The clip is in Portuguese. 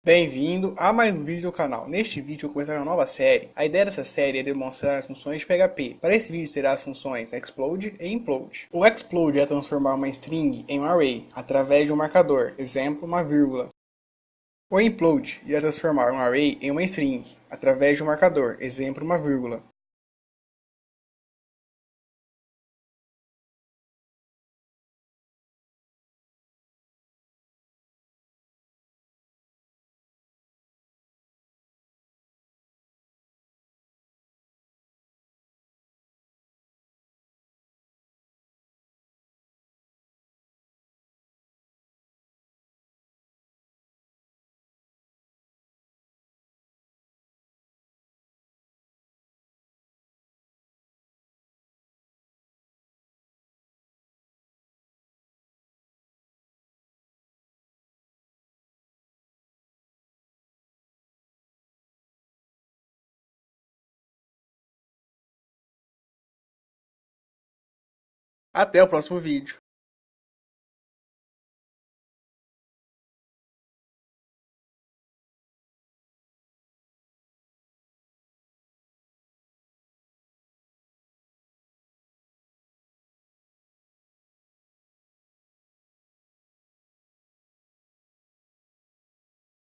Bem-vindo a mais um vídeo do canal. Neste vídeo eu vou começar uma nova série. A ideia dessa série é demonstrar as funções de PHP. Para esse vídeo será as funções explode e implode. O explode é transformar uma string em um array através de um marcador, exemplo, uma vírgula. O implode irá transformar um array em uma string através de um marcador, exemplo, uma vírgula. Até o próximo vídeo.